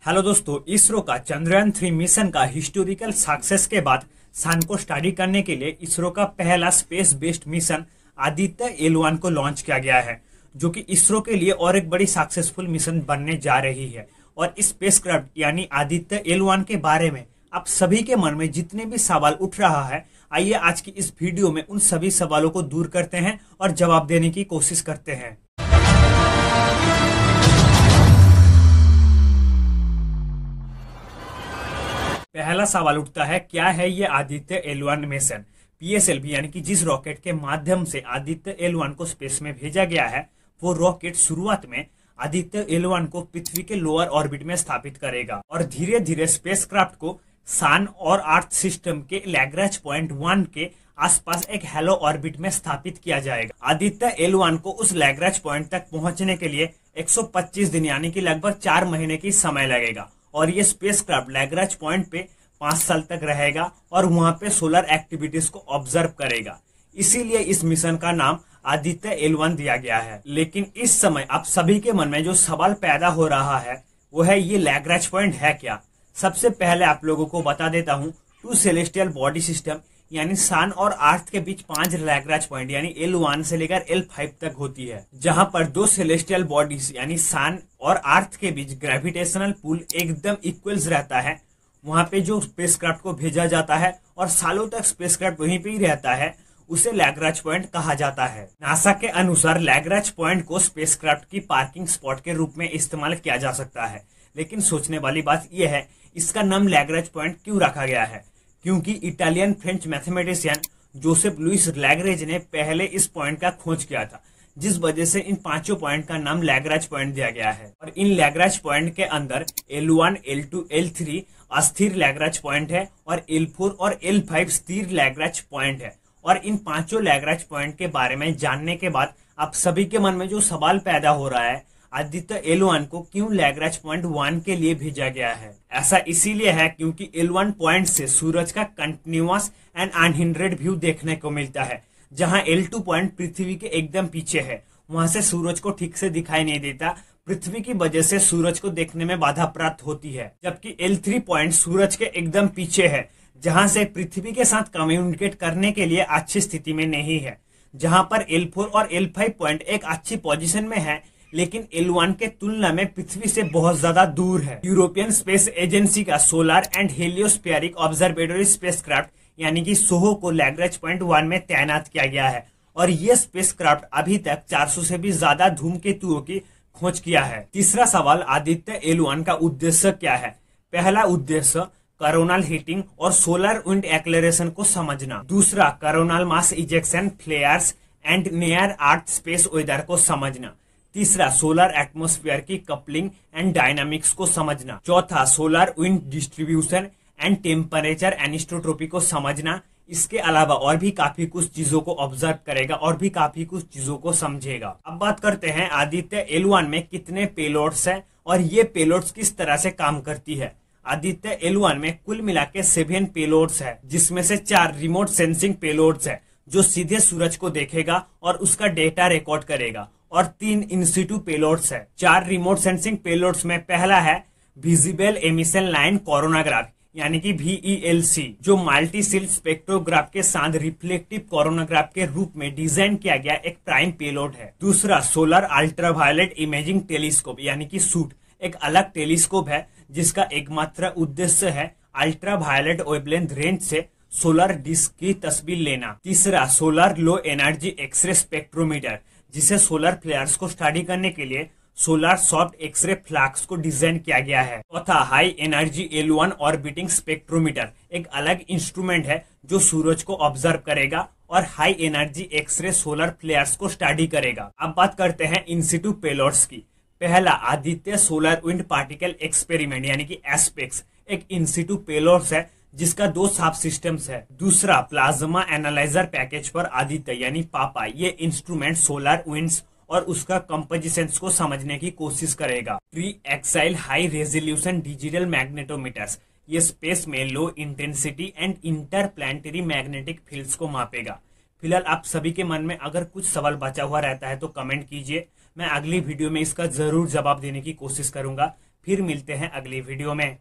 Hello दोस्तों, इसरो का Chandrayaan-3 mission का हिस्टोरिकल सक्सेस के बाद सन को स्टडी करने के लिए इसरो का पहला space based mission Aditya L1 को लॉन्च किया गया है, जो कि इसरो के लिए और एक बड़ी सक्सेसफुल मिशन बनने जा रही है। और इस स्पेसक्राफ्ट यानी आदित्य L1 के बारे में आप सभी के मन में जितने भी सवाल उठ रहा है, आइए आज की इस वीडियो में उन सभी सवालों को दूर करते हैं और जवाब देने की कोशिश करते हैं। पहला सवाल उठता है, क्या है ये आदित्य L1 मिशन? PSLV यानी कि जिस रॉकेट के माध्यम से आदित्य L1 को स्पेस में भेजा गया है, वो रॉकेट शुरुआत में आदित्य L1 को पृथ्वी के लोअर ऑर्बिट में स्थापित करेगा और धीरे धीरे स्पेसक्राफ्ट को सन और अर्थ सिस्टम के लैग्रांज पॉइंट 1 के आसपास एक हैलो ऑर्बिट में स्थापित किया जाएगा। आदित्य L1 को उस लैग्रांज पॉइंट तक पहुंचने के लिए 125 दिन यानी कि लगभग 4 महीने की समय लगेगा और ये स्पेसक्राफ्ट लैग्रांज पॉइंट पे 5 साल तक रहेगा और वहां पे सोलर एक्टिविटीज को ऑब्जर्व करेगा। इसीलिए इस मिशन का नाम आदित्य L1 दिया गया है। लेकिन इस समय आप सभी के मन में जो सवाल पैदा हो रहा है वो है, ये लैग्रांज पॉइंट है क्या? सबसे पहले आप लोगों को बता देता हूँ, 2 सेलेस्टियल बॉडी सिस्टम यानी सन और अर्थ के बीच 5 लैग्रांज पॉइंट यानी L1 से लेकर L5 तक होती है, जहां पर 2 सेलेस्टियल बॉडीज यानी सन और अर्थ के बीच ग्रेविटेशनल पुल एकदम इक्वल्स रहता है। वहां पे जो स्पेसक्राफ्ट को भेजा जाता है और सालों तक स्पेसक्राफ्ट वहीं पे ही रहता है, उसे लैग्रांज पॉइंट कहा जाता है। नासा के अनुसार लैग्रांज पॉइंट को स्पेसक्राफ्ट की पार्किंग स्पॉट के रूप में इस्तेमाल किया जा सकता है। लेकिन सोचने वाली बात यह है, इसका नाम लैग्रांज पॉइंट क्यों रखा गया है? क्योंकि Italian French mathematician Joseph Louis Lagrange ने पहले इस पॉइंट का खोज किया था, जिस वजह से इन 5 पॉइंट का नाम लैग्रांज पॉइंट दिया गया है। और इन लैग्रांज पॉइंट के अंदर L1, L2, L3 अस्थिर लैग्रांज पॉइंट है और L4 और L5 स्थिर लैग्रांज पॉइंट है। और इन 5 लैग्रांज पॉइंट के बारे में जानने के बाद आप सभी के मन में जो सवाल पैदा हो रहा है, आदित्य L1 को क्यों लैग्रांज पॉइंट 1 के लिए भेजा गया है? ऐसा इसीलिए है क्योंकि L1 पॉइंट से सूरज का कंटिन्यूअस एंड अनहिंड्रेड व्यू देखने को मिलता है, जहां L2 पॉइंट पृथ्वी के एकदम पीछे है। वहां से सूरज को ठीक से दिखाई नहीं देता, पृथ्वी की वजह से सूरज को देखने में बाधा प्राप्त होती है। जबकि L3 पॉइंट सूरज के एकदम पीछे है, जहां से पृथ्वी के साथ कम्युनिकेट करने के लिए अच्छी स्थिति में नहीं है। जहां पर L4 और L5 पॉइंट एक अच्छी पोजीशन में है, लेकिन L1 के तुलना में पृथ्वी से बहुत ज्यादा दूर है। यूरोपियन स्पेस एजेंसी का सोलर एंड हेलियोस्फेरिक ऑब्जर्वेटरी स्पेसक्राफ्ट यानी कि सोहो को लैग्रांज पॉइंट 1 में तैनात किया गया है और ये स्पेसक्राफ्ट अभी तक 400 से भी ज्यादा धूमकेतुओं की खोज किया है। तीसरा सवाल, आदित्य L1 का उद्देश्य क्या है? पहला उद्देश्य कोरोनल हीटिंग और सोलर विंड एक्लेरेशन को समझना। दूसरा, coronal mass ejection, flares and near earth space weather को समझना। तीसरा, सोलर एटमॉस्फेयर की कपलिंग एंड डायनामिक्स को समझना। चौथा, solar wind distribution and temperature anisotropy को समझना। इसके अलावा और भी काफी कुछ चीजों को ऑब्जर्व करेगा और भी काफी कुछ चीजों को समझेगा। अब बात करते हैं आदित्य L1 में कितने पेलोड्स हैं और ये पेलोड्स किस तरह से काम करती है। आदित्य L1 में कुल मिला के 7 पेलोड्स है, जिसमें से 4 रिमोट सेंसिंग पेलोड्स है जो सीधे सूरज को देखेगा और उसका डेटा रिकॉर्ड करेगा, और 3 इन-सिटू पेलोड्स है। 4 रिमोट सेंसिंग पेलोड्स में पहला है विजिबल एमिशन लाइन कोरोनाग्राफ यानी कि VELC, जो मल्टी सील स्पेक्ट्रोग्राफ के साथ रिफ्लेक्टिव कोरोनाग्राफ के रूप में डिजाइन किया गया एक प्राइम पेलोड है। दूसरा, सोलर अल्ट्रावायलेट इमेजिंग टेलीस्कोप यानी कि सूट, एक अलग टेलीस्कोप है जिसका एकमात्र उद्देश्य है अल्ट्रावायलेट वेवलेंथ रेंज से सोलर डिस्क की तस्वीर लेना। तीसरा, solar low energy x-ray spectrometer, जिसे सोलर फ्लेयर्स को स्टडी करने के लिए सोलर सॉफ्ट एक्सरे फ्लक्स को डिजाइन किया गया है। चौथा, high energy L1 orbiting spectrometer, एक अलग इंस्ट्रूमेंट है जो सूरज को ऑब्जर्व करेगा और high energy x-ray solar flares को स्टडी करेगा। अब बात करते हैं इन-सिटू पेलोड्स की। पहला, Aditya solar wind particle experiment यानी कि एस्पेक्स, एक इन-सिटू पेलोड्स है जिसका 2 सब सिस्टम्स है। दूसरा, प्लाज्मा एनालाइजर पैकेज पर आदित्य यानी पापा, ये इंस्ट्रूमेंट सोलर विंड्स और उसका कंपोजिशंस को समझने की कोशिश करेगा। Triaxial high resolution digital magnetometers, ये स्पेस में low intensity and interplanetary magnetic fields को मापेगा। फिलहाल आप सभी के मन में अगर कुछ सवाल बचा हुआ रहता है तो कमेंट कीजिए, मैं अगली वीडियो में इसका जरूर जवाब देने की कोशिश करूंगा। फिर मिलते हैं अगली वीडियो में।